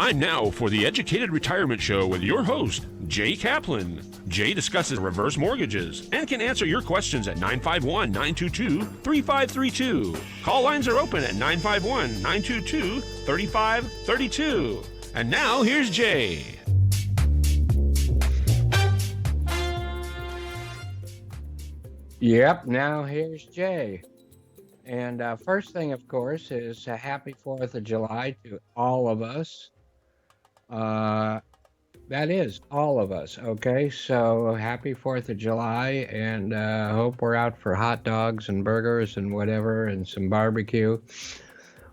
Time now for the Educated Retirement Show with your host, Jay Kaplan. Jay discusses reverse mortgages and can answer your questions at 951-922-3532. Call lines are open at 951-922-3532. And now, here's Jay. Yep, now here's Jay. And first thing, of course, is a happy 4th of July to all of us. That is all of us, okay? So happy 4th of July, and hope we're out for hot dogs and burgers and whatever, and some barbecue,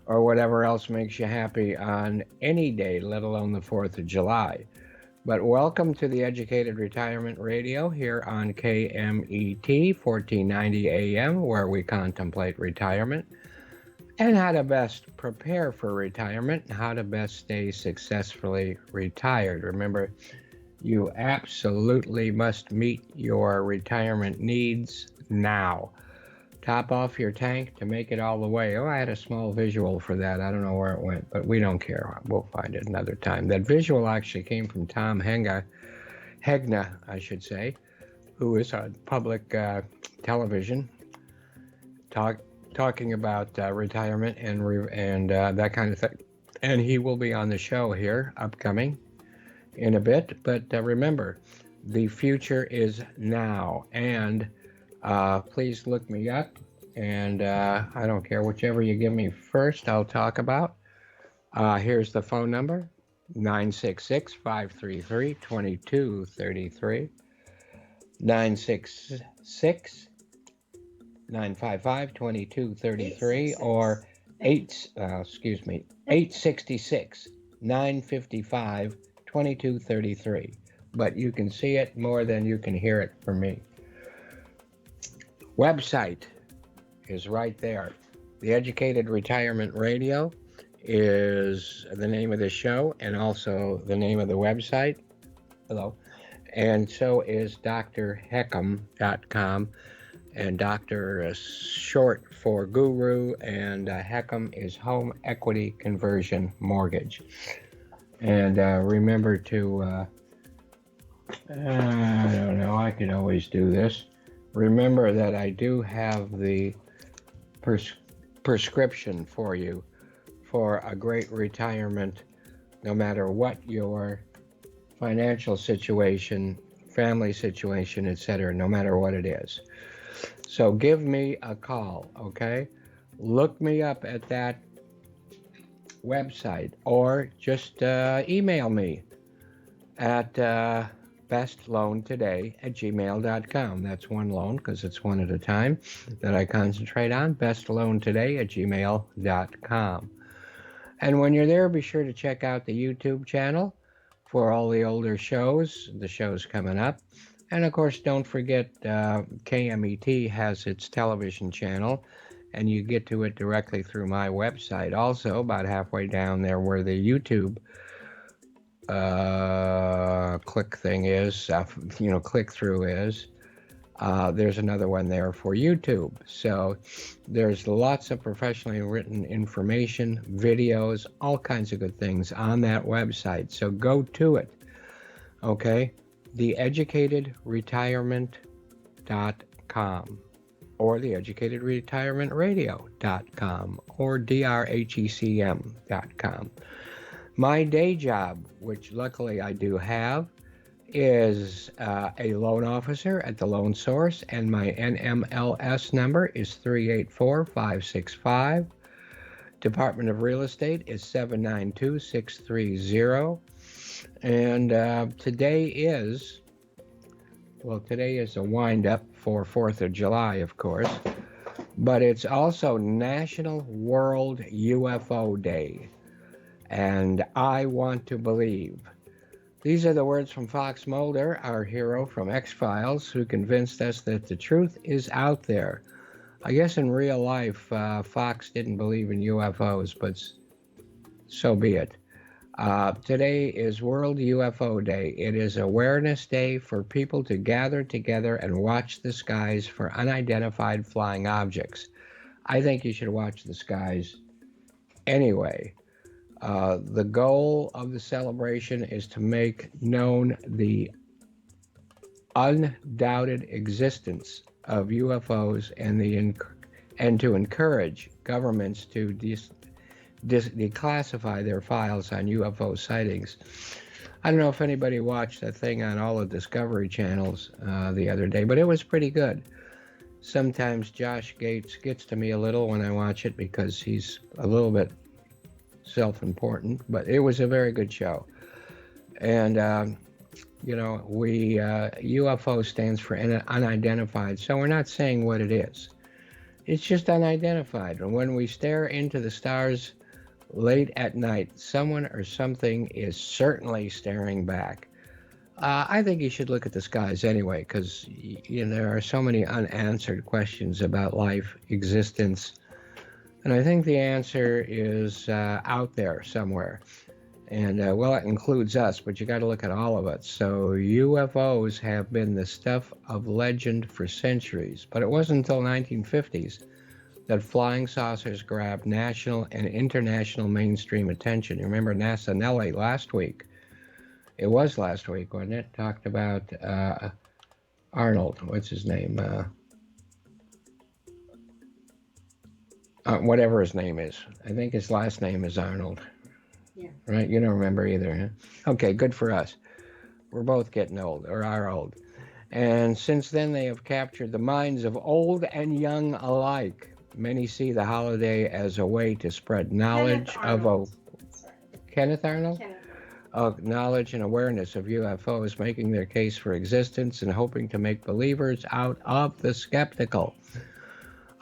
or whatever else makes you happy on any day, let alone the 4th of July. But welcome to the Educated Retirement Radio here on KMET 1490 AM, where we contemplate retirement and how to best prepare for retirement, and how to best stay successfully retired. Remember, you absolutely must meet your retirement needs now. Top off your tank to make it all the way. Oh, I had a small visual for that. I don't know where it went, but we don't care. We'll find it another time. That visual actually came from Tom Hegna, I should say, who is on public television, talking about retirement and that kind of thing. And he will be on the show here upcoming in a bit. But remember, the future is now. And please look me up. And I don't care, whichever you give me first, I'll talk about. Here's the phone number, 966-533-2233. 966-955-2233 or 866-955-2233. But you can see it more than you can hear it from me. Website is right there. The Educated Retirement Radio is the name of the show and also the name of the website. Hello. And so is drheckham.com. And Doctor is short for Guru, and Heckham is Home Equity Conversion Mortgage. And remember to, I don't know, I can always do this. Remember that I do have the prescription for you for a great retirement, no matter what your financial situation, family situation, etc., no matter what it is. So give me a call, okay? Look me up at that website or just email me at bestloantoday@gmail.com. That's one loan because it's one at a time that I concentrate on. bestloantoday@gmail.com. And when you're there, be sure to check out the YouTube channel for all the older shows, the shows coming up. And of course, don't forget KMET has its television channel, and you get to it directly through my website. Also, about halfway down there where the YouTube click thing is, click through is, there's another one there for YouTube. So there's lots of professionally written information, videos, all kinds of good things on that website. So go to it, okay? theeducatedretirement.com or theeducatedretirementradio.com or drhecm.com. My day job, which luckily I do have, is a loan officer at the Loan Source, and my NMLS number is 384565. Department of Real Estate is 792630. And today is a wind-up for 4th of July, of course, but it's also National World UFO Day. And I want to believe. These are the words from Fox Mulder, our hero from X-Files, who convinced us that the truth is out there. I guess in real life, Fox didn't believe in UFOs, but so be it. Today is World UFO Day. It is Awareness Day for people to gather together and watch the skies for unidentified flying objects. I think you should watch the skies anyway. The goal of the celebration is to make known the undoubted existence of UFOs and to encourage governments to declassify their files on UFO sightings. I don't know if anybody watched that thing on all the Discovery channels the other day, but it was pretty good. Sometimes Josh Gates gets to me a little when I watch it because he's a little bit self-important, but it was a very good show. And UFO stands for unidentified, so we're not saying what it is. It's just unidentified. And when we stare into the stars late at night, someone or something is certainly staring back. I think you should look at the skies anyway, because there are so many unanswered questions about life, existence, and I think the answer is out there somewhere. And it includes us, but you got to look at all of it. So UFOs have been the stuff of legend for centuries, but it wasn't until 1950s that flying saucers grabbed national and international mainstream attention. You remember NASA Nelly last week? It was last week, wasn't it? Talked about Arnold. What's his name? Whatever his name is. I think his last name is Arnold. Yeah. Right? You don't remember either, huh? Okay, good for us. We're both getting old, or are old. And since then, they have captured the minds of old and young alike. Many see the holiday as a way to spread knowledge Kenneth Arnold? Of knowledge and awareness of UFOs, making their case for existence and hoping to make believers out of the skeptical.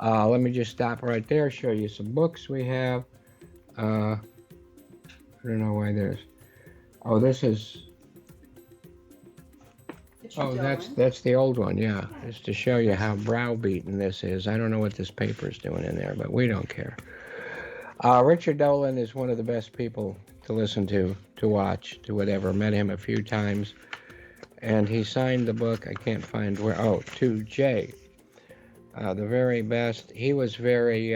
Let me just stop right there, show you some books we have. I don't know why there's... Oh, this is... Oh, that's the old one, yeah. Just to show you how browbeaten this is. I don't know what this paper's doing in there, but we don't care. Richard Dolan is one of the best people to listen to watch, to whatever. Met him a few times. And he signed the book, I can't find where, to Jay. The very best. He was very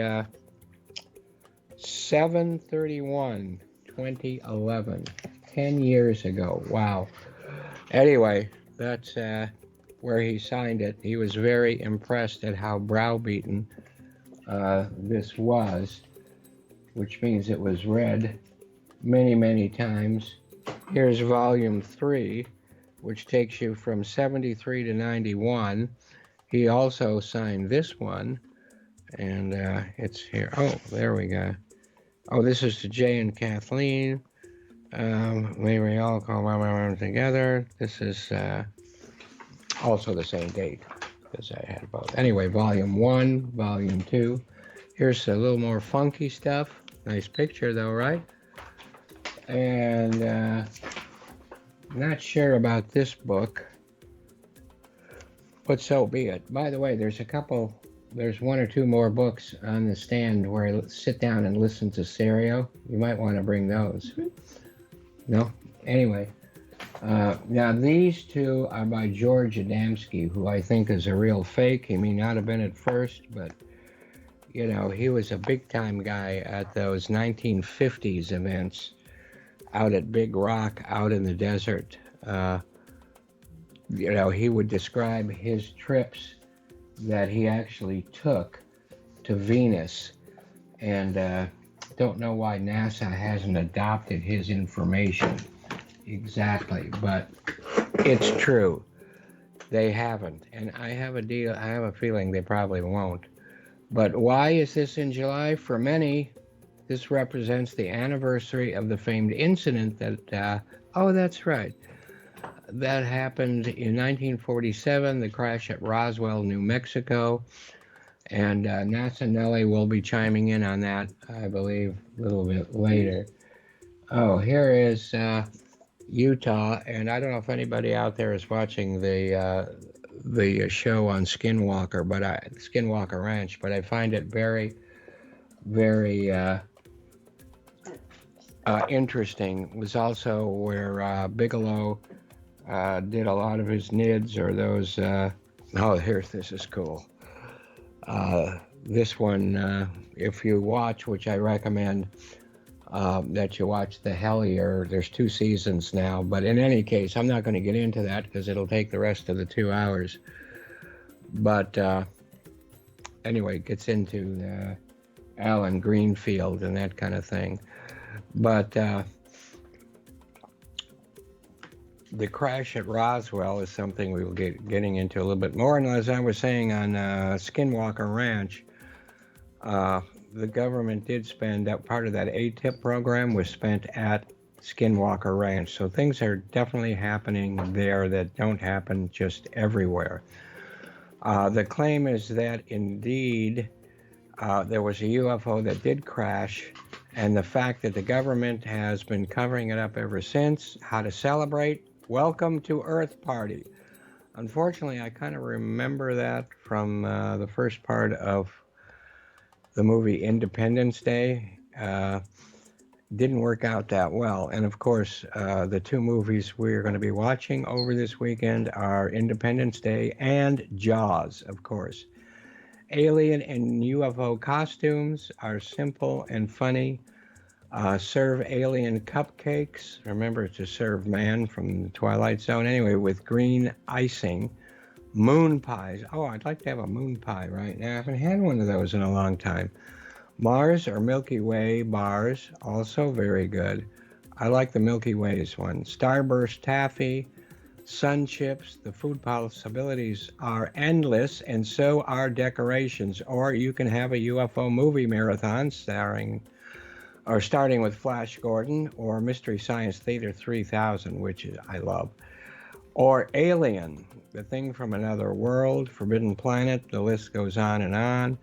7/31/2011, 10 years ago. Wow. Anyway, that's where he signed it. He was very impressed at how browbeaten this was, which means it was read many, many times. Here's volume 3, which takes you from 73 to 91. He also signed this one, and it's here. Oh, there we go. Oh, this is to Jay and Kathleen. May we all call them together. This is also the same date, because I had both. Anyway, volume 1, volume 2. Here's a little more funky stuff. Nice picture, though, right? And not sure about this book, but so be it. By the way, there's one or two more books on the stand where I sit down and listen to stereo. You might want to bring those. No? Anyway, now these two are by George Adamski, who I think is a real fake. He may not have been at first, but, he was a big-time guy at those 1950s events out at Big Rock, out in the desert. He would describe his trips that he actually took to Venus, and don't know why NASA hasn't adopted his information exactly, but it's true. They haven't, and I have a feeling they probably won't. But why is this in July? For many, this represents the anniversary of the famed incident that, that's right. That happened in 1947, the crash at Roswell, New Mexico. And NASA Nelly will be chiming in on that, I believe, a little bit later. Oh, here is Utah, and I don't know if anybody out there is watching the show on Skinwalker Ranch, but I find it very, very interesting. It was also where Bigelow did a lot of his NIDS, or those. This is cool. This one, if you watch, which I recommend, that you watch the Hellier. There's 2 seasons now, but in any case, I'm not going to get into that because it'll take the rest of the 2 hours. But anyway, it gets into Alan Greenfield and that kind of thing. But the crash at Roswell is something we will get getting into a little bit more. And as I was saying on Skinwalker Ranch, the government did spend that part of that ATIP program was spent at Skinwalker Ranch. So things are definitely happening there that don't happen just everywhere. The claim is that indeed there was a UFO that did crash, and the fact that the government has been covering it up ever since. How to celebrate? Welcome to Earth Party. Unfortunately, I kind of remember that from the first part of the movie Independence Day. Didn't work out that well. And of course, the 2 movies we're going to be watching over this weekend are Independence Day and Jaws, of course. Alien and UFO costumes are simple and funny. Serve alien cupcakes. Remember to serve man from the Twilight Zone. Anyway, with green icing. Moon pies. Oh, I'd like to have a moon pie right now. I haven't had one of those in a long time. Mars or Milky Way bars, also very good. I like the Milky Way's one. Starburst taffy, sun chips. The food possibilities are endless, and so are decorations. Or you can have a UFO movie marathon starting with Flash Gordon or Mystery Science Theater 3000, which I love. Or Alien, the thing from another world, Forbidden Planet, the list goes on and on.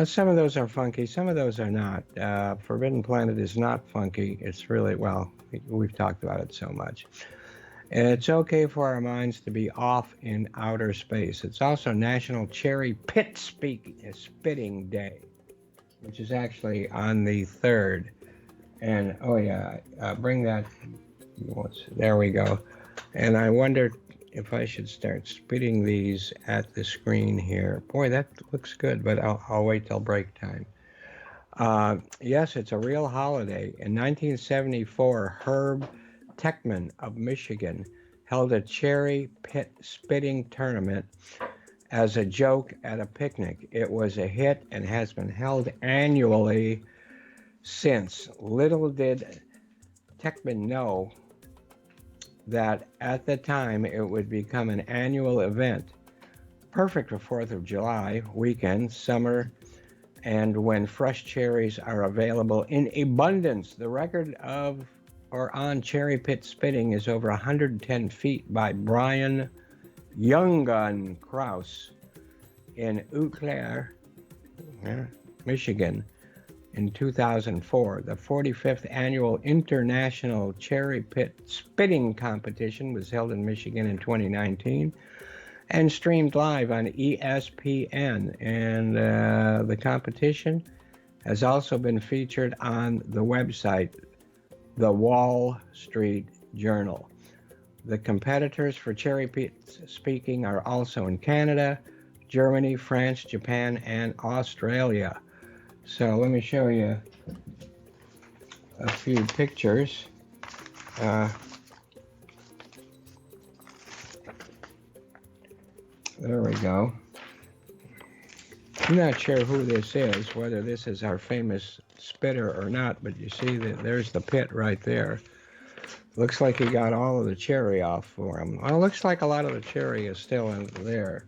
Some of those are funky, some of those are not. Forbidden Planet is not funky. It's really, well, we've talked about it so much. And it's okay for our minds to be off in outer space. It's also National Cherry Pit Spitting Day, which is actually on the 3rd. And, oh yeah, bring that, there we go. And I wondered if I should start spitting these at the screen here. Boy, that looks good, but I'll wait till break time. Yes, it's a real holiday. In 1974, Herb Techman of Michigan held a cherry pit spitting tournament as a joke at a picnic. It was a hit and has been held annually since. Little did Techman know that at the time it would become an annual event, perfect for 4th of July weekend, summer, and when fresh cherries are available in abundance. The record of or on cherry pit spitting is over 110 feet by Brian Young Gun Kraus in Eau Claire, Michigan, in 2004. The 45th annual International Cherry Pit Spitting Competition was held in Michigan in 2019 and streamed live on ESPN. And the competition has also been featured on the website, The Wall Street Journal. The competitors for cherry pit speaking are also in Canada, Germany, France, Japan, and Australia. So let me show you a few pictures. There we go. I'm not sure who this is, whether this is our famous spitter or not, but you see that there's the pit right there. Looks like he got all of the cherry off for him. Well, it looks like a lot of the cherry is still in there.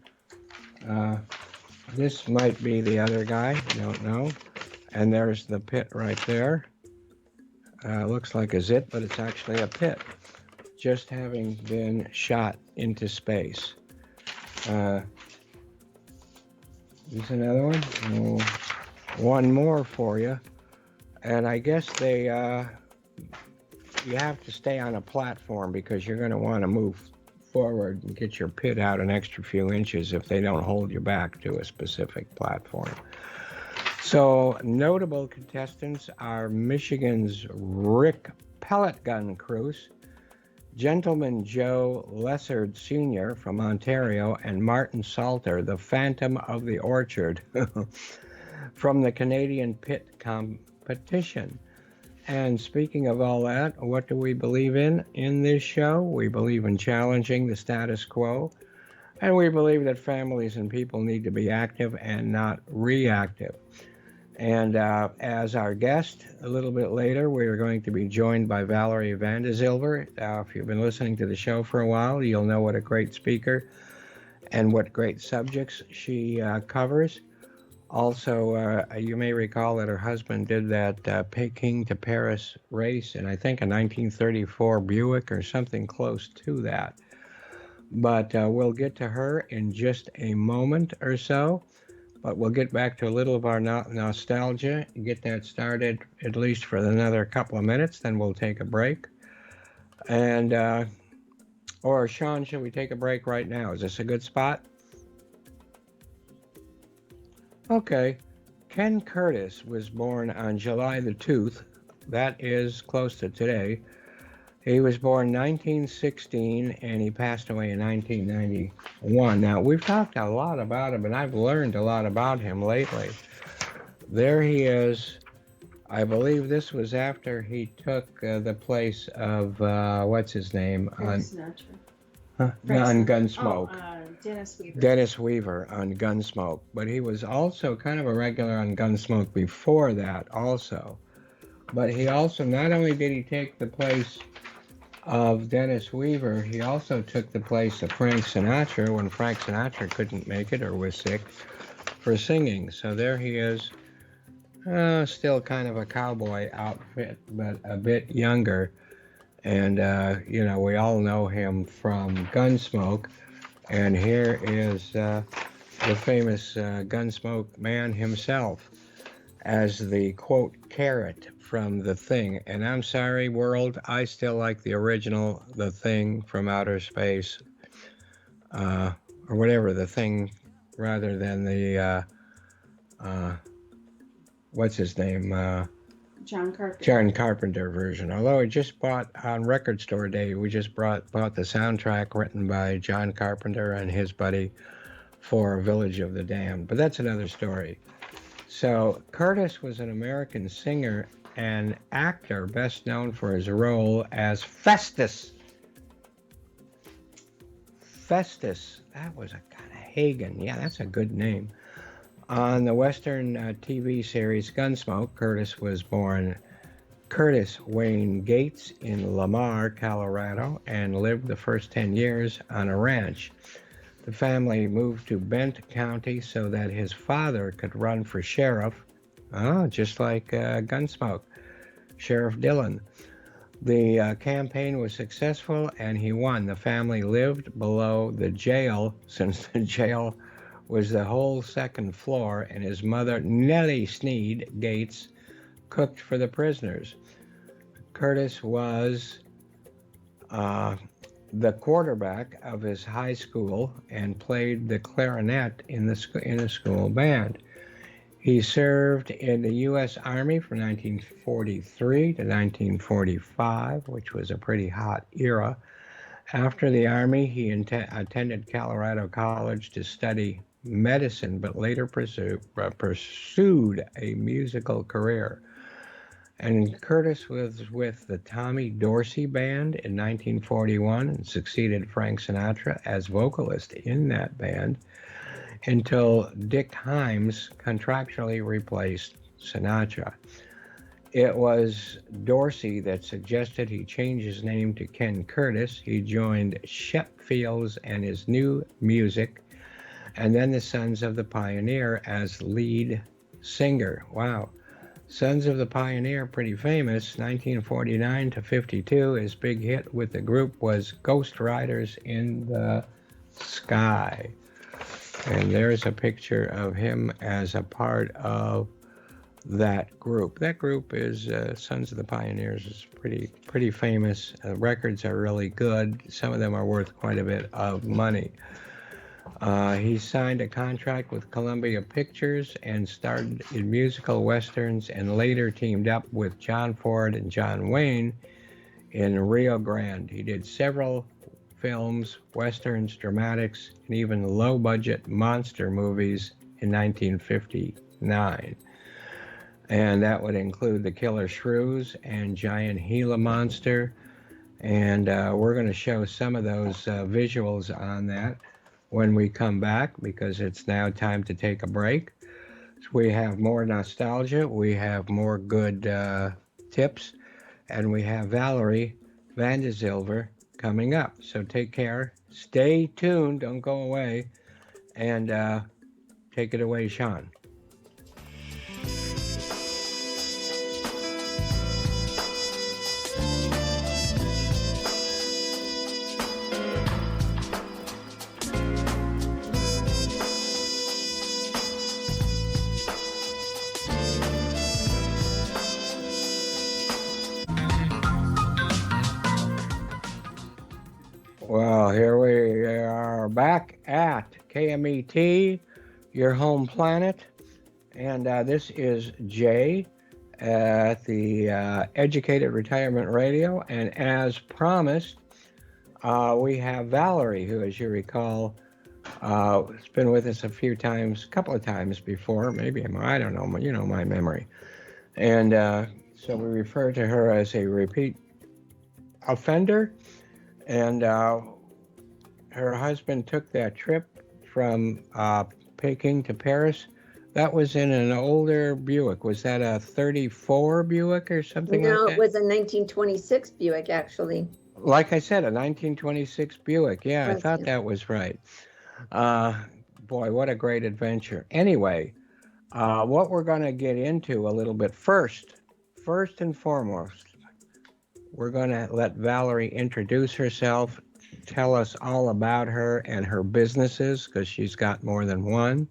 This might be the other guy, don't know. And there's the pit right there. Looks like a zit, but it's actually a pit, just having been shot into space. Here's another one. Oh, one more for you. And I guess you have to stay on a platform because you're going to want to move forward and get your pit out an extra few inches if they don't hold you back to a specific platform. So notable contestants are Michigan's Rick Pellet Gun Cruz, Gentleman Joe Lessard Sr. from Ontario, and Martin Salter, the Phantom of the Orchard, from the Canadian Pit Competition. And speaking of all that, what do we believe in this show? We believe in challenging the status quo, and we believe that families and people need to be active and not reactive. And as our guest, a little bit later, we are going to be joined by Valerie Vandezilver. If you've been listening to the show for a while, you'll know what a great speaker and what great subjects she covers. Also, you may recall that her husband did that Peking to Paris race in, I think, a 1934 Buick or something close to that. But we'll get to her in just a moment or so. But we'll get back to a little of our nostalgia, get that started at least for another couple of minutes, then we'll take a break. And, or Sean, should we take a break right now? Is this a good spot? Okay. Ken Curtis was born on July the 2nd. That is close to today. He was born 1916 and he passed away in 1991. Now, we've talked a lot about him and I've learned a lot about him lately. There he is. I believe this was after he took the place of, what's his name? Frank Sinatra. On Gunsmoke. Dennis Weaver. Dennis Weaver on Gunsmoke. But he was also kind of a regular on Gunsmoke before that also. But he also, not only did he take the place of Dennis Weaver, he also took the place of Frank Sinatra when Frank Sinatra couldn't make it or was sick for singing. So there he is, still kind of a cowboy outfit, but a bit younger. And, we all know him from Gunsmoke. And here is the famous Gunsmoke man himself as the, quote, carrot from The Thing. And I'm sorry, world, I still like the original The Thing from Outer Space, or whatever, The Thing, rather than the, what's his name? John Carpenter. John Carpenter version. Although I just bought, on Record Store Day, we just bought the soundtrack written by John Carpenter and his buddy for Village of the Damned. But that's another story. So Curtis was an American singer and actor best known for his role as Festus. Festus, that was a kind of Hagen. Yeah, that's a good name. On the Western TV series Gunsmoke, Curtis was born Curtis Wayne Gates in Lamar, Colorado, and lived the first 10 years on a ranch. The family moved to Bent County so that his father could run for sheriff, just like Gunsmoke, Sheriff Dillon. The campaign was successful and he won. The family lived below the jail since the jail was the whole second floor, and his mother, Nellie Sneed Gates, cooked for the prisoners. Curtis was the quarterback of his high school and played the clarinet in the school band. He served in the U.S. Army from 1943 to 1945, which was a pretty hot era. After the Army, he attended Colorado College to study medicine, but later pursued a musical career. And Curtis was with the Tommy Dorsey Band in 1941 and succeeded Frank Sinatra as vocalist in that band until Dick Himes contractually replaced Sinatra. It was Dorsey that suggested he change his name to Ken Curtis. He joined Shep Fields and his New Music, and then the Sons of the Pioneer as lead singer. Wow. Sons of the Pioneer, pretty famous. 1949 to 52, his big hit with the group was Ghost Riders in the Sky. And there's a picture of him as a part of that group. That group is Sons of the Pioneers is pretty famous. Records are really good. Some of them are worth quite a bit of money. He signed a contract with Columbia Pictures and started in musical westerns and later teamed up with John Ford and John Wayne in Rio Grande. He did several films, westerns, dramatics, and even low-budget monster movies in 1959. and that would include the killer shrews and giant Gila monster. And we're going to show some of those visuals on that when we come back, because it's now time to take a break. So we have more nostalgia, we have more good tips, and we have Valerie Vandezilver coming up. So take care, stay tuned, don't go away, and take it away, Sean. Well, here we are back at KMET, your home planet. And this is Jay at the Educated Retirement Radio. And as promised, we have Valerie, who, as you recall, has been with us a couple of times before. Maybe, I don't know, my memory. And so we refer to her as a repeat offender. And her husband took that trip from Peking to Paris. That was in an older Buick. Was that a 34 Buick or something like that? No, it was a 1926 Buick, actually. Like I said, a 1926 Buick. Yeah, I thought that was right. Boy, what a great adventure. Anyway, what we're going to get into a little bit first and foremost, we're going to let Valerie introduce herself, tell us all about her and her businesses, because she's got more than one.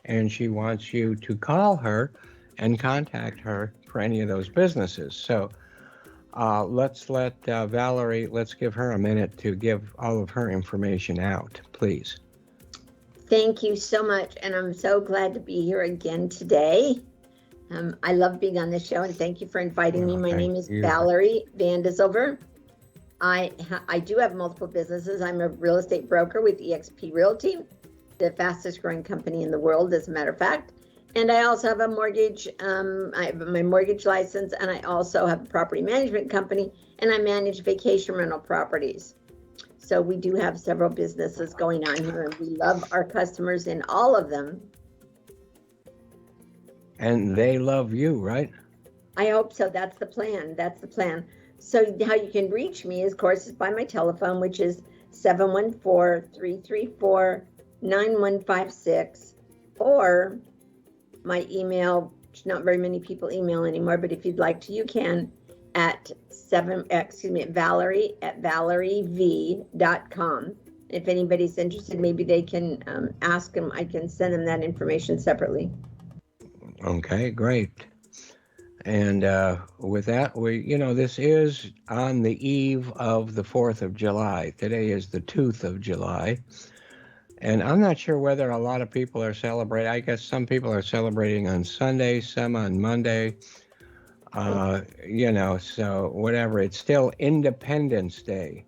And she wants you to call her and contact her for any of those businesses. So let's let Valerie, let's give her a minute to give all of her information out, please. Thank you so much. And I'm so glad to be here again today. I love being on the show, and thank you for inviting me. My name is Valerie Vandezilver. I do have multiple businesses. I'm a real estate broker with eXp Realty, the fastest growing company in the world, as a matter of fact. And I also have a mortgage, I have my mortgage license, and I also have a property management company, and I manage vacation rental properties. So we do have several businesses going on here, and we love our customers in all of them. And they love you, right? I hope so. That's the plan. That's the plan. So how you can reach me, of course, is by my telephone, which is 714-334-9156, or my email, which not very many people email anymore, but if you'd like to, you can, at Valerie@valeriev.com. If anybody's interested, maybe they can ask them. I can send them that information separately. Okay, great. And with that, this is on the eve of the 4th of July. Today is the 2nd of July. And I'm not sure whether a lot of people are celebrating. I guess some people are celebrating on Sunday, some on Monday. So whatever. It's still Independence Day.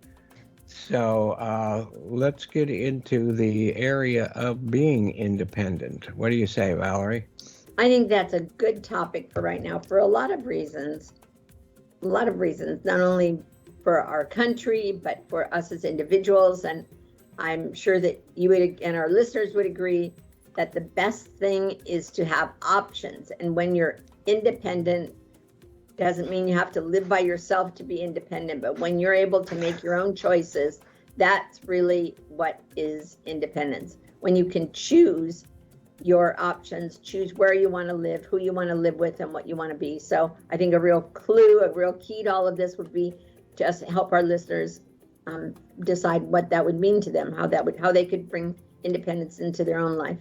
So let's get into the area of being independent. What do you say, Valerie? I think that's a good topic for right now for a lot of reasons. Not only for our country, but for us as individuals. And I'm sure that you would, and our listeners would agree, that the best thing is to have options. And when you're independent, doesn't mean you have to live by yourself to be independent, but when you're able to make your own choices, that's really what is independence. When you can choose your options, choose where you want to live, who you want to live with, and what you want to be. So I think a real key to all of this would be just help our listeners decide what that would mean to them, how they could bring independence into their own life.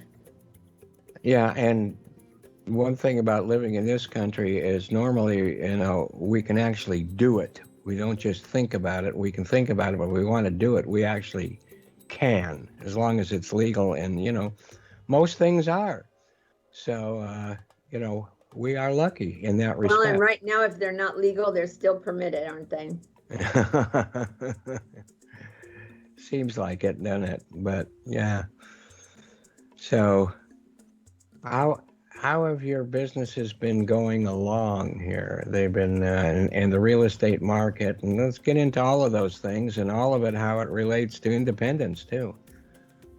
Yeah, and one thing about living in this country is normally, we can actually do it. We don't just think about it. We can think about it, but we want to do it. We actually can, as long as it's legal, and most things are. So, we are lucky in that respect. Well, and right now, if they're not legal, they're still permitted, aren't they? Seems like it, doesn't it? But yeah. So, how how have your businesses been going along here? They've been, and the real estate market, and let's get into all of those things and all of it, how it relates to independence too.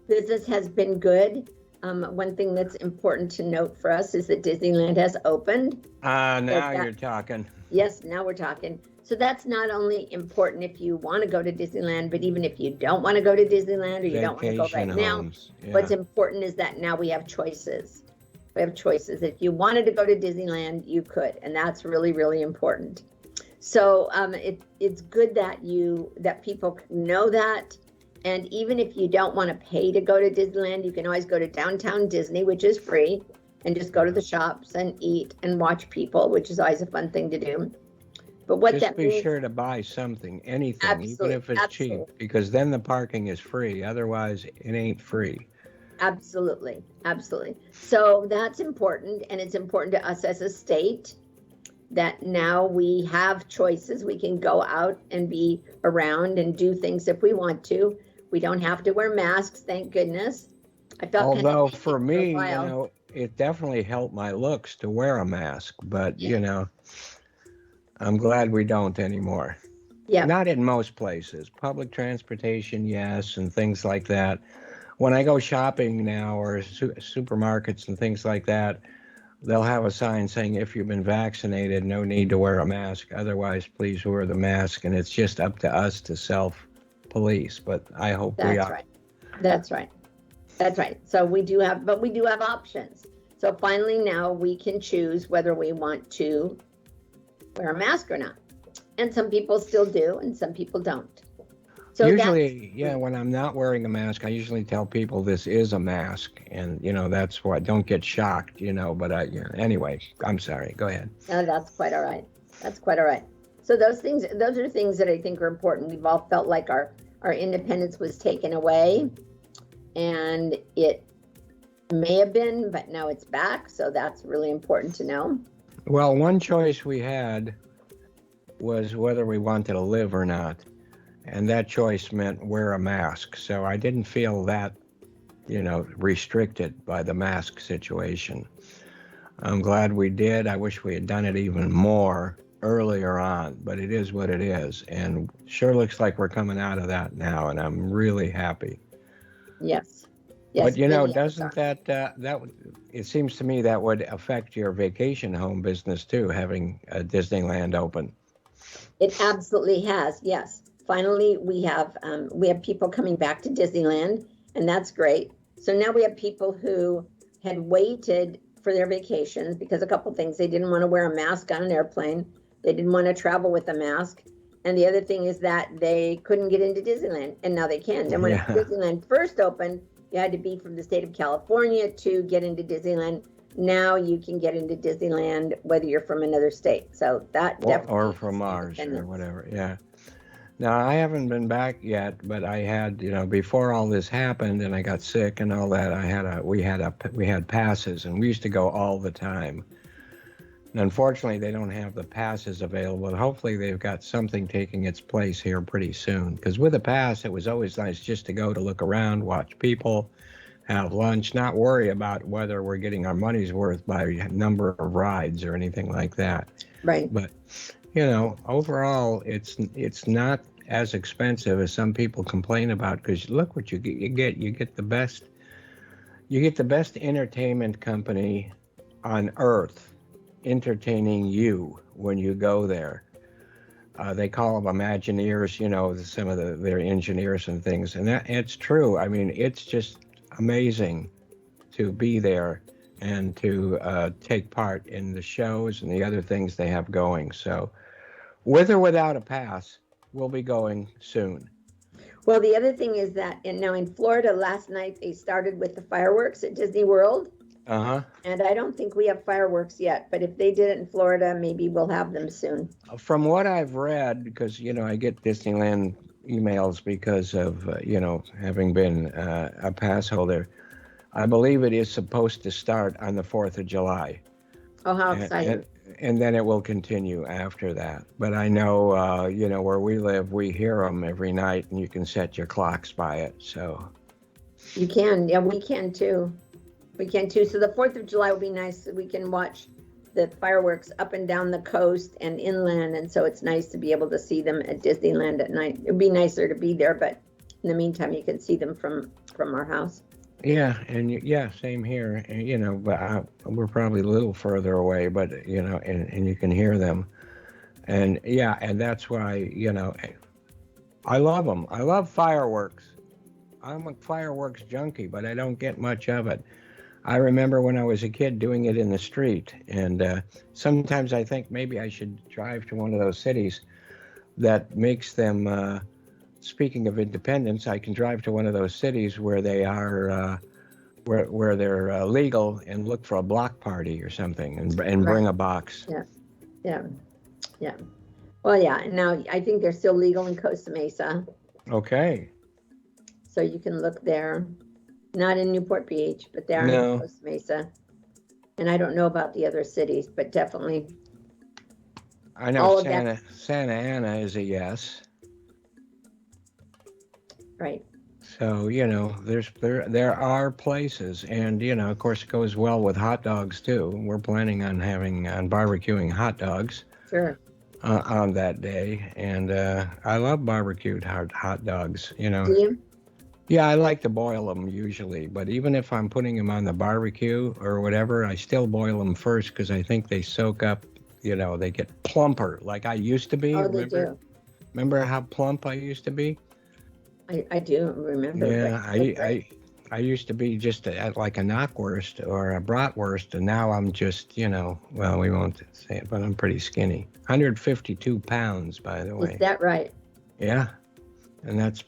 Business has been good. One thing that's important to note for us is that Disneyland has opened. Now you're talking. Yes, now we're talking. So that's not only important if you want to go to Disneyland, but even if you don't want to go to Disneyland or you don't want to go right now, what's important is that now we have choices. We have choices. If you wanted to go to Disneyland, you could, and that's really, really important. So it's good that people know that. And even if you don't want to pay to go to Disneyland, you can always go to Downtown Disney, which is free, and just go to the shops and eat and watch people, which is always a fun thing to do. But what just that be means, sure to buy something, anything, Absolutely, even if it's cheap, because then the parking is free. Otherwise, it ain't free. Absolutely, absolutely. So that's important, and it's important to us as a state that now we have choices. We can go out and be around and do things if we want to. We don't have to wear masks, thank goodness. I felt Although for me, it definitely helped my looks to wear a mask, but I'm glad we don't anymore. Yeah. Not in most places. Public transportation, yes, and things like that. When I go shopping now or supermarkets and things like that, they'll have a sign saying, if you've been vaccinated, no need to wear a mask. Otherwise, please wear the mask. And it's just up to us to self-police. But I hope we are. That's right. That's right. So we do have options. So finally now we can choose whether we want to wear a mask or not. And some people still do, and some people don't. So usually, when I'm not wearing a mask, I usually tell people this is a mask, and that's why. Don't get shocked, But anyway, I'm sorry. Go ahead. No, that's quite all right. That's quite all right. So those are things that I think are important. We've all felt like our independence was taken away, and it may have been, but now it's back. So that's really important to know. Well, one choice we had was whether we wanted to live or not. And that choice meant wear a mask. So I didn't feel that, restricted by the mask situation. I'm glad we did. I wish we had done it even more earlier on, but it is what it is. And sure looks like we're coming out of that now, and I'm really happy. Yes. But doesn't that it seems to me that would affect your vacation home business too, having Disneyland open. It absolutely has. Yes. Finally, we have people coming back to Disneyland, and that's great. So now we have people who had waited for their vacations because a couple things. They didn't want to wear a mask on an airplane. They didn't want to travel with a mask. And the other thing is that they couldn't get into Disneyland, and now they can. And when Disneyland first opened, you had to be from the state of California to get into Disneyland. Now you can get into Disneyland whether you're from another state. So that definitely or from Mars or whatever. Yeah. Now, I haven't been back yet, but I had, before all this happened and I got sick and all that, we had passes, and we used to go all the time. And unfortunately, they don't have the passes available. Hopefully, they've got something taking its place here pretty soon. Because with a pass, it was always nice just to go to look around, watch people, have lunch, not worry about whether we're getting our money's worth by number of rides or anything like that. Right. But overall, it's not as expensive as some people complain about, because look what you get. You get the best entertainment company on earth entertaining you when you go there. They call them Imagineers, some of their engineers and things. And it's true. I mean, it's just amazing to be there and to take part in the shows and the other things they have going. So with or without a pass, we'll be going soon. Well, the other thing is that now in Florida last night, they started with the fireworks at Disney World. Uh-huh. And I don't think we have fireworks yet, but if they did it in Florida, maybe we'll have them soon. From what I've read, because, I get Disneyland emails because of, having been a pass holder, I believe it is supposed to start on the 4th of July. Oh, how exciting. And then it will continue after that. But I know, where we live, we hear them every night, and you can set your clocks by it. So you can. Yeah, we can too. We can too. So the 4th of July will be nice. We can watch the fireworks up and down the coast and inland. And so it's nice to be able to see them at Disneyland at night. It'd be nicer to be there, but in the meantime, you can see them from our house. Yeah, and yeah, same here. And, you know, but we're probably a little further away, but you know, and you can hear them. And yeah, and that's why, you know, I love them. I love fireworks. I'm a fireworks junkie, but I don't get much of it. I remember when I was a kid doing it in the street, and sometimes I think maybe I should drive to one of those cities that makes them. Speaking of independence, I can drive to one of those cities where they are, where they're legal, and look for a block party or something, and bring a box. Yeah. Well, yeah. And now I think they're still legal in Costa Mesa, Okay. so you can look there. Not in Newport Beach, but they are No. in Costa Mesa. And I don't know about the other cities, but definitely. I All know of that. Santa Ana is a yes. Right. So, you know, there are places, and you know, of course, it goes well with hot dogs too. We're planning on barbecuing hot dogs Sure. on that day, and I love barbecued hot dogs. You know, Do you? yeah, I like to boil them usually, but even if I'm putting them on the barbecue or whatever, I still boil them first because I think they soak up. You know, they get plumper like I used to be. Oh, they do. Remember how plump I used to be? I do remember. Yeah, I used to be just like a knockwurst or a bratwurst, and now I'm just, you know, well, we won't say it, but I'm pretty skinny. 152 pounds, by the way. Is that right? Yeah, and that's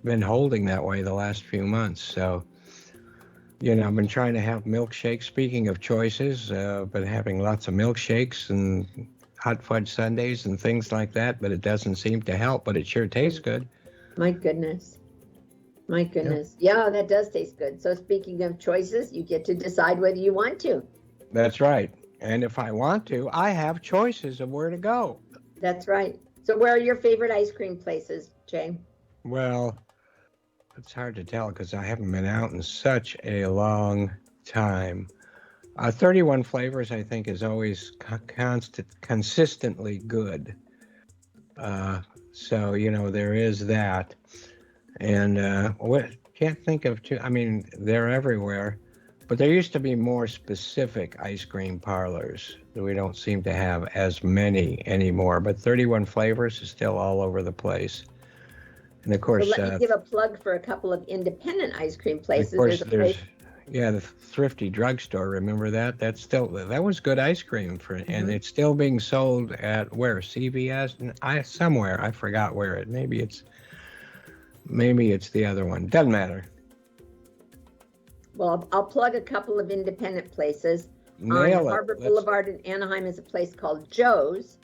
been holding that way the last few months. So, you know, I've been trying to have milkshakes. Speaking of choices, been having lots of milkshakes and hot fudge sundaes and things like that, but it doesn't seem to help, but it sure tastes good. My goodness. My goodness. Yeah, that does taste good. So speaking of choices, you get to decide whether you want to. That's right. And if I want to, I have choices of where to go. That's right. So where are your favorite ice cream places, Jay? Well, it's hard to tell because I haven't been out in such a long time. 31 Flavors, I think, is always consistently good. So, you know, there is that. And can't think of two. I mean, they're everywhere. But there used to be more specific ice cream parlors. We don't seem to have as many anymore. But 31 Flavors is still all over the place. And of course, So let me give a plug for a couple of independent ice cream places. of course, There's the Thrifty Drugstore. Remember that? That was good ice cream and it's still being sold at where? CVS? Somewhere. I forgot where it. Maybe it's the other one. Doesn't matter. Well, I'll plug a couple of independent places. Nail On it. Harbor Boulevard in Anaheim is a place called Joe's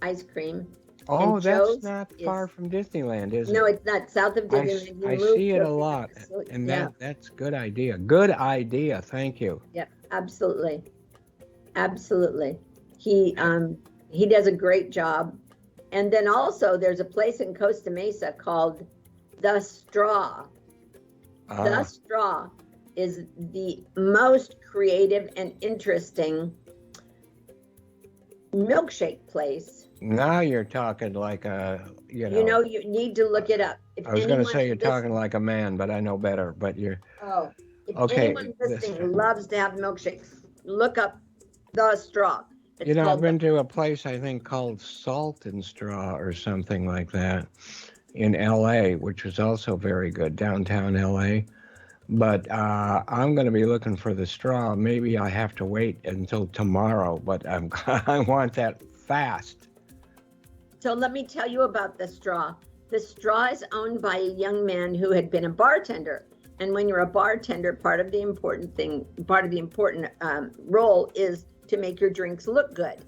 Ice Cream. Oh, and that's Joe's not is- far from Disneyland, is it? No, it's not south of I Disneyland. You I move see it to a lot, facility. and Yeah. that's good idea. Good idea. Thank you. Yeah, absolutely. Absolutely. He does a great job. And then also there's a place in Costa Mesa called The Straw. The Ah, Straw is the most creative and interesting milkshake place. now you're talking like You know, you need to look it up. If I was going to anyone say you're listening- talking like a man, but I know better. But you're Oh, if Okay, anyone listening loves to have milkshakes, look up The Straw. It's You know, I've called been to a place I think called Salt and Straw or something like that in LA, which was also very good, downtown LA. But I'm going to be looking for the Straw. Maybe I have to wait until tomorrow, but I want that fast. So let me tell you about The Straw. The Straw is owned by a young man who had been a bartender. And when you're a bartender, part of the important role is to make your drinks look good.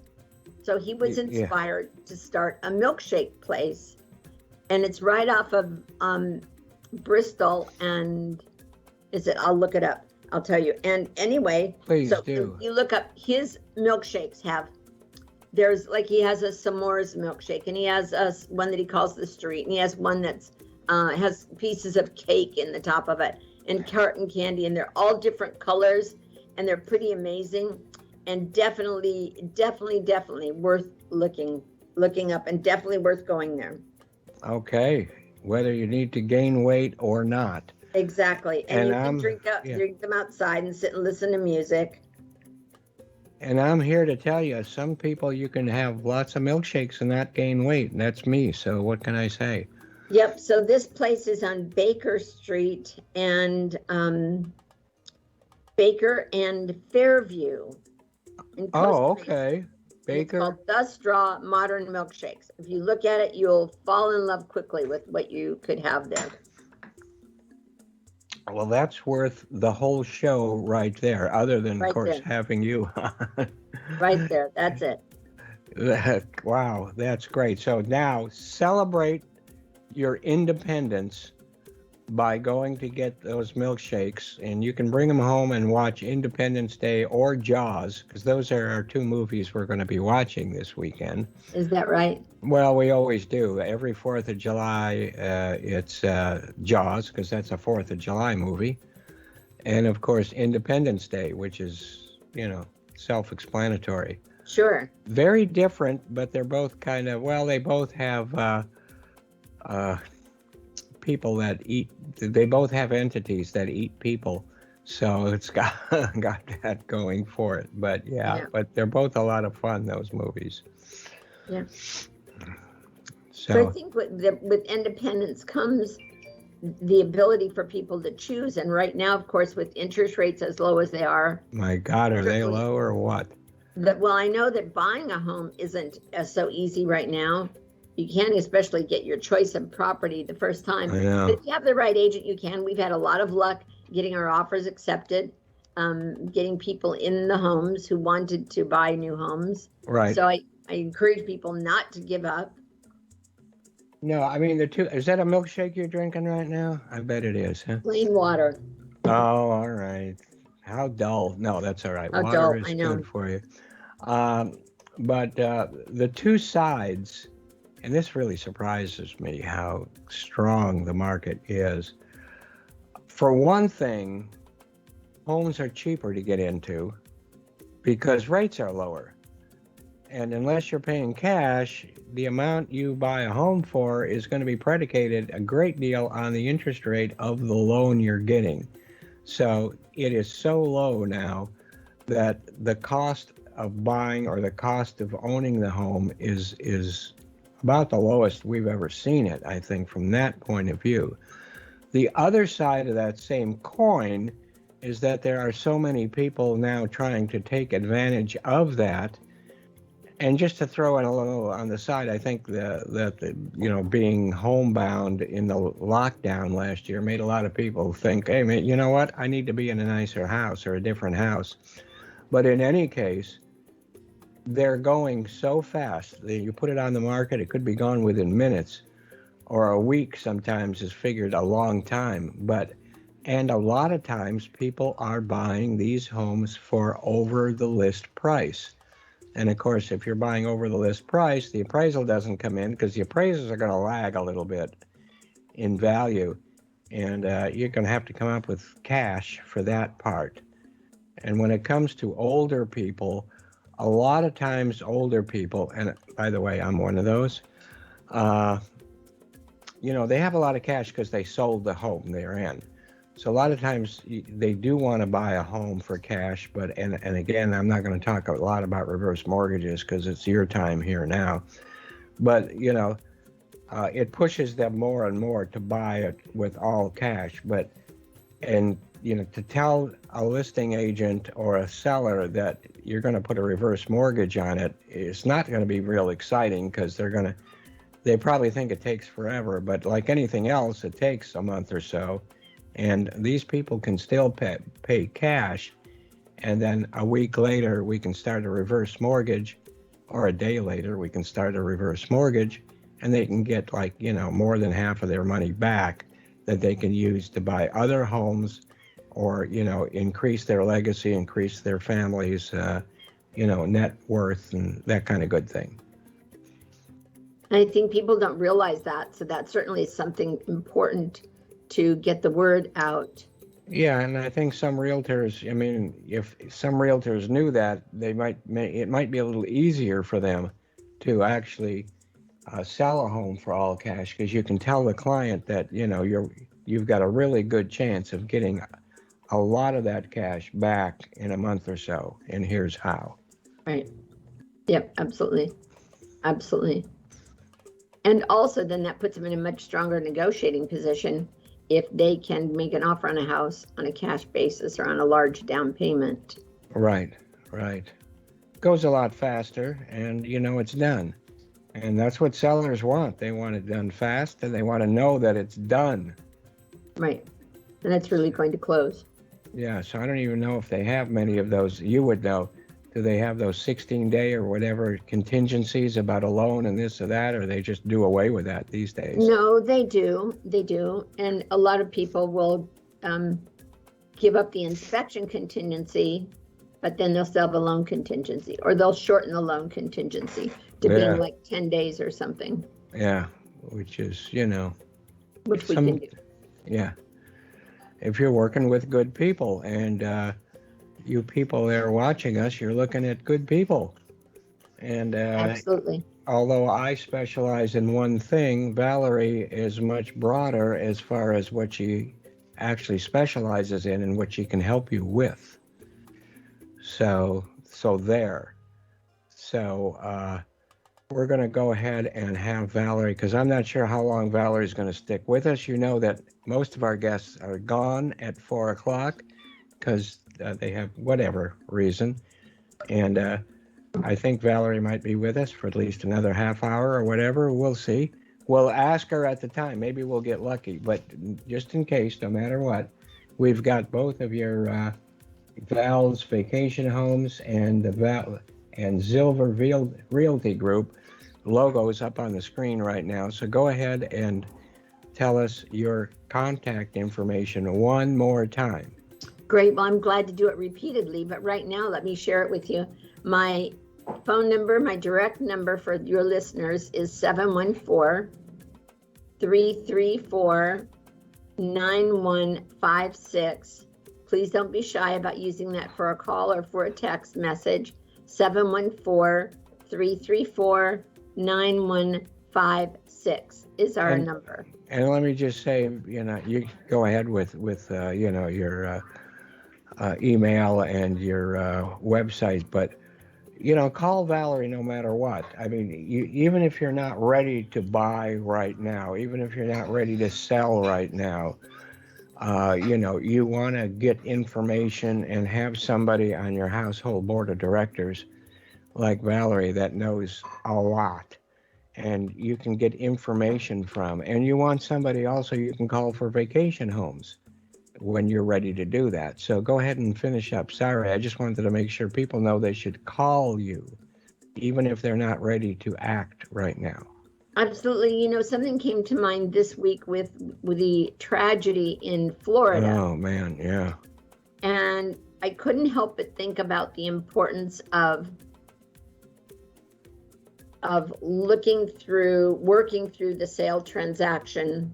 So he was Yeah. inspired to start a milkshake place. And it's right off of Bristol and I'll look it up. I'll tell you. And anyway, Please so do. you look up his milkshakes he has a s'mores milkshake, and he has one that he calls the street, and he has one that's has pieces of cake in the top of it. and cotton candy, and they're all different colors, and they're pretty amazing, and definitely worth looking up, and definitely worth going there. Okay, whether you need to gain weight or not. Exactly, and you can yeah. drink them outside and sit and listen to music. And I'm here to tell you, some people you can have lots of milkshakes and not gain weight, and that's me. So what can I say? Yep. So this place is on Baker Street and Baker and Fairview. In Oh, Costa Mesa. okay. Baker. It's called The Straw Modern Milkshakes. If you look at it, you'll fall in love quickly with what you could have there. Well, that's worth the whole show right there, other than, Right of course, there. having you on. Right there. That's it. Wow, that's great. So now celebrate your independence by going to get those milkshakes, and you can bring them home and watch Independence Day or Jaws, because those are our two movies we're going to be watching this weekend. Is that right? Well, we always do. Every 4th of July, it's Jaws, because that's a 4th of July movie. And of course, Independence Day, which is, self-explanatory. Sure. Very different, but they're both kind of, well, they both have people that eat, they both have entities that eat people. So it's got that going for it. But yeah, but they're both a lot of fun, those movies. Yeah. So I think with independence comes the ability for people to choose. And right now, of course, with interest rates as low as they are. My God, are they low or what? Well, I know that buying a home isn't so easy right now. You can't especially get your choice of property the first time. I know. But if you have the right agent, you can. We've had a lot of luck getting our offers accepted, getting people in the homes who wanted to buy new homes. Right. So I encourage people not to give up. No, I mean, is that a milkshake you're drinking right now? I bet it is, huh? Plain water. Oh, all right. How dull. No, that's all right. How Water dull, is I know. good for you. But the two sides, and this really surprises me how strong the market is. For one thing, homes are cheaper to get into because rates are lower. And unless you're paying cash, the amount you buy a home for is going to be predicated a great deal on the interest rate of the loan you're getting. So it is so low now that the cost of buying or the cost of owning the home is about the lowest we've ever seen it, I think, from that point of view. The other side of that same coin is that there are so many people now trying to take advantage of that. And just to throw in a little on the side, I think that being homebound in the lockdown last year made a lot of people think, hey, man, you know what? I need to be in a nicer house or a different house. But in any case, they're going so fast that you put it on the market, it could be gone within minutes, or a week sometimes is figured a long time. And a lot of times people are buying these homes for over the list price. And of course, if you're buying over the list price, the appraisal doesn't come in because the appraisals are going to lag a little bit in value. And you're going to have to come up with cash for that part. And when it comes to older people, a lot of times older people, and by the way, I'm one of those, they have a lot of cash because they sold the home they're in. So a lot of times they do want to buy a home for cash, and again, I'm not going to talk a lot about reverse mortgages because it's your time here now. But, it pushes them more and more to buy it with all cash. To tell a listing agent or a seller that you're going to put a reverse mortgage on it, it's not going to be real exciting because they probably think it takes forever. But like anything else, it takes a month or so. And these people can still pay cash, and then a week later we can start a reverse mortgage, or a day later we can start a reverse mortgage, and they can get more than half of their money back that they can use to buy other homes, or increase their legacy, increase their family's net worth, and that kind of good thing. I think people don't realize that, so that certainly is something important to get the word out Yeah, and I think some realtors, I mean, if some realtors knew that, it might be a little easier for them to actually sell a home for all cash because you can tell the client that, you've got a really good chance of getting a lot of that cash back in a month or so, and here's how. Right. Yep, absolutely. Absolutely. And also then that puts them in a much stronger negotiating position if they can make an offer on a house on a cash basis or on a large down payment. Right, right. Goes a lot faster, and it's done. And that's what sellers want. They want it done fast, and they want to know that it's done. Right. And that's really going to close. Yeah, so I don't even know if they have many of those. You would know. Do they have those 16-day or whatever contingencies about a loan and this or that, or they just do away with that these days? No, they do. They do. And a lot of people will give up the inspection contingency, but then they'll still have a loan contingency, or they'll shorten the loan contingency to Yeah. being like 10 days or something, Yeah, which is, which we some- can do. yeah. If you're working with good people, and you people there watching us, you're looking at good people. And Absolutely. although I specialize in one thing, Valerie is much broader as far as what she actually specializes in and what she can help you with. So there. So we're going to go ahead and have Valerie, because I'm not sure how long Valerie's going to stick with us. You know that most of our guests are gone at 4 o'clock because they have whatever reason. And I think Valerie might be with us for at least another half hour or whatever. We'll see. We'll ask her at the time. Maybe we'll get lucky. But just in case, no matter what, we've got both of your Val's Vacation Homes and the Silver Realty Group logos up on the screen right now. So go ahead and tell us your contact information one more time. Great. Well, I'm glad to do it repeatedly, but right now, let me share it with you. My phone number, my direct number for your listeners is 714-334-9156. Please don't be shy about using that for a call or for a text message. 714-334-9156 is our number. And let me just say, you go ahead with your email and your website, but call Valerie no matter what. I mean, even if you're not ready to buy right now, even if you're not ready to sell right now, you want to get information and have somebody on your household board of directors like Valerie that knows a lot and you can get information from. And you want somebody also you can call for vacation homes when you're ready to do that. So go ahead and finish up. Sorry, I just wanted to make sure people know they should call you, even if they're not ready to act right now. Absolutely. Something came to mind this week with the tragedy in Florida. Oh, man, yeah. And I couldn't help but think about the importance of working through the sale transaction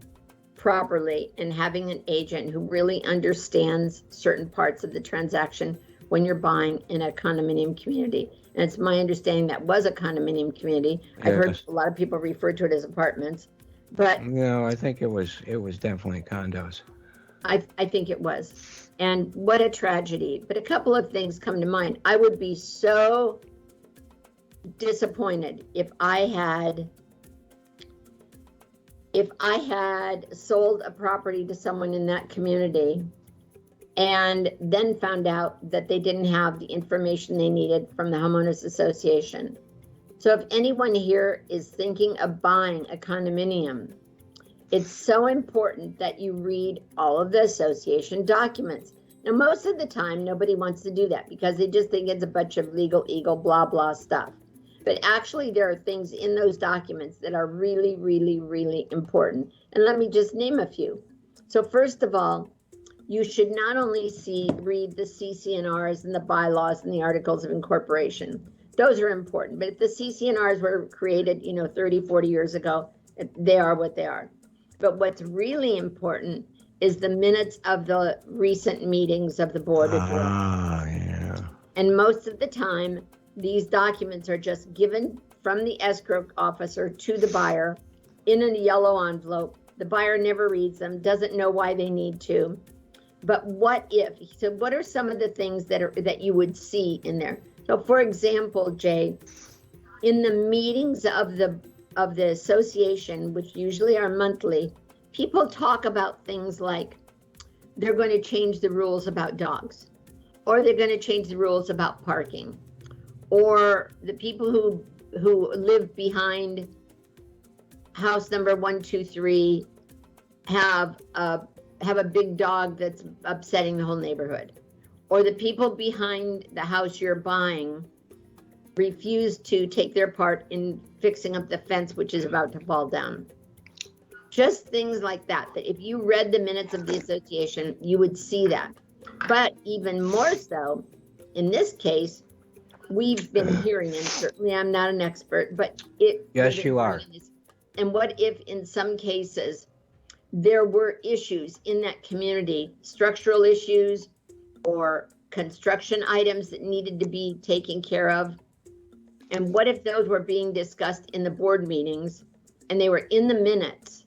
properly and having an agent who really understands certain parts of the transaction when you're buying in a condominium community. And it's my understanding that was a condominium community. I've heard a lot of people refer to it as apartments, but no, I think it was definitely condos. I think it was. And what a tragedy. But a couple of things come to mind. I would be so disappointed if I had sold a property to someone in that community and then found out that they didn't have the information they needed from the homeowners association. So if anyone here is thinking of buying a condominium, it's so important that you read all of the association documents. Now, most of the time, nobody wants to do that because they just think it's a bunch of legal eagle, blah, blah stuff. But actually, there are things in those documents that are really, really, really important. And let me just name a few. So first of all, you should not only read the CC&Rs and the bylaws and the articles of incorporation. Those are important. But if the CC&Rs were created, 30, 40 years ago, they are what they are. But what's really important is the minutes of the recent meetings of the board of directors. Ah, yeah. And most of the time, these documents are just given from the escrow officer to the buyer in a yellow envelope. The buyer never reads them, doesn't know why they need to. But what if? So what are some of the things that you would see in there? So for example, Jay, in the meetings of the association, which usually are monthly, people talk about things like they're going to change the rules about dogs, or they're going to change the rules about parking, or the people who live behind house number 123 have a big dog that's upsetting the whole neighborhood, or the people behind the house you're buying refuse to take their part in fixing up the fence, which is about to fall down. Just things like that, that if you read the minutes of the association, you would see that. But even more so, in this case, we've been hearing, and certainly I'm not an expert, but Yes, you are. And what if in some cases there were issues in that community, structural issues or construction items that needed to be taken care of? And what if those were being discussed in the board meetings and they were in the minutes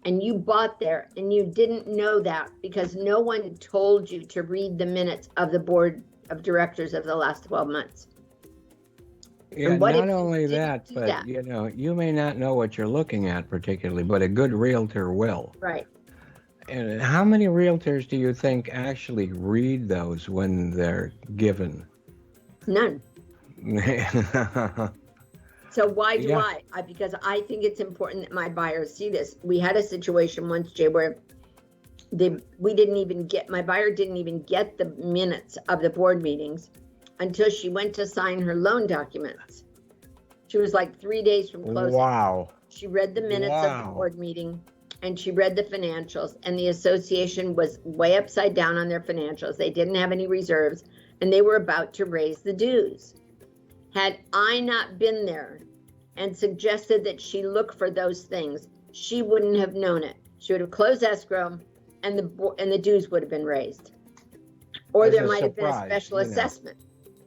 and you bought there and you didn't know that because no one told you to read the minutes of the board of directors of the last 12 months? Yeah, not only that, but you know, you may not know what you're looking at particularly, but a good realtor will. Right. And how many realtors do you think actually read those when they're given? None. So why do Yeah. I? Because I think it's important that my buyers see this. We had a situation once, Jay, where my buyer didn't even get the minutes of the board meetings until she went to sign her loan documents. She was like 3 days from closing. Wow. She read the minutes of the board meeting and she read the financials, and the association was way upside down on their financials. They didn't have any reserves and they were about to raise the dues. Had I not been there and suggested that she look for those things, she wouldn't have known it. She would have closed escrow and the dues would have been raised. Or As there a might have been a surprise, special you know. assessment.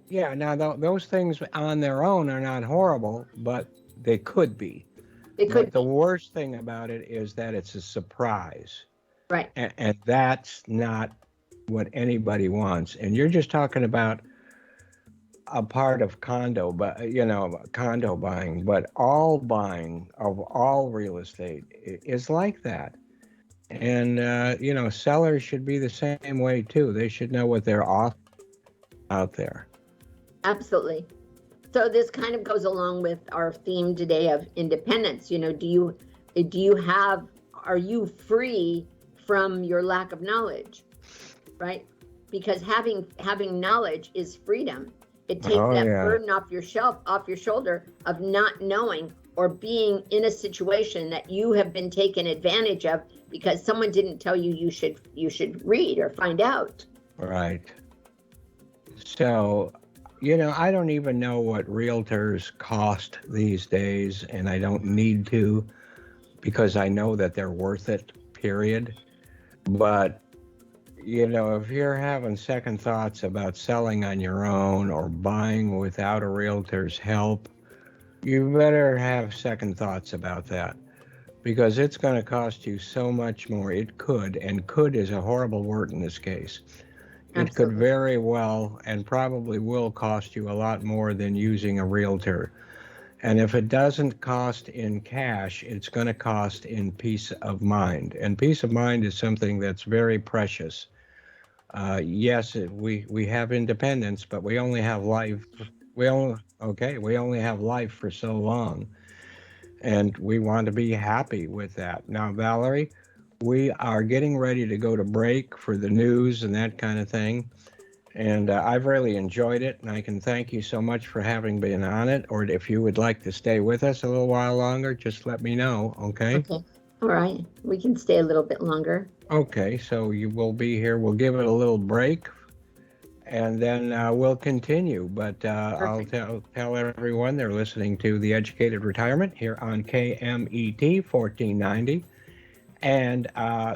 Yeah, now those things on their own are not horrible, but they could be. It could But the be. worst thing about it is that it's a surprise. Right. And that's not what anybody wants. And you're just talking about a part of condo buying, but all buying of all real estate is like that. And, sellers should be the same way too. They should know what they're off out there. Absolutely. So this kind of goes along with our theme today of independence. You know, are you free from your lack of knowledge, right? Because having knowledge is freedom. It takes that burden off your shoulder of not knowing or being in a situation that you have been taken advantage of because someone didn't tell you you should read or find out. Right. So, I don't even know what realtors cost these days, and I don't need to because I know that they're worth it, period. But, if you're having second thoughts about selling on your own or buying without a realtor's help, you better have second thoughts about that because it's going to cost you so much more. It could, and could is a horrible word in this case. It could very well and probably will cost you a lot more than using a realtor. And if it doesn't cost in cash, it's going to cost in peace of mind. And peace of mind is something that's very precious. Yes, we have independence, but we only have life. We only have life for so long. And we want to be happy with that. Now, Valerie, we are getting ready to go to break for the news and that kind of thing. And I've really enjoyed it. And I can thank you so much for having been on it. Or if you would like to stay with us a little while longer, just let me know. Okay. Okay. All right. We can stay a little bit longer. Okay. So you will be here. We'll give it a little break and then we'll continue. But I'll tell everyone they're listening to The Educated Retirement here on KMET 1490. And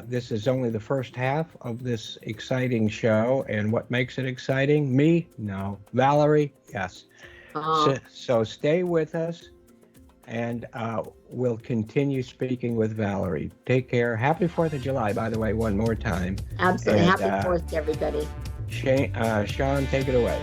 this is only the first half of this exciting show. And what makes it exciting? Me? No. Valerie? Yes. So stay with us, and we'll continue speaking with Valerie. Take care. Happy 4th of July, by the way, one more time. Absolutely. And, Happy 4th to everybody. Sean, take it away.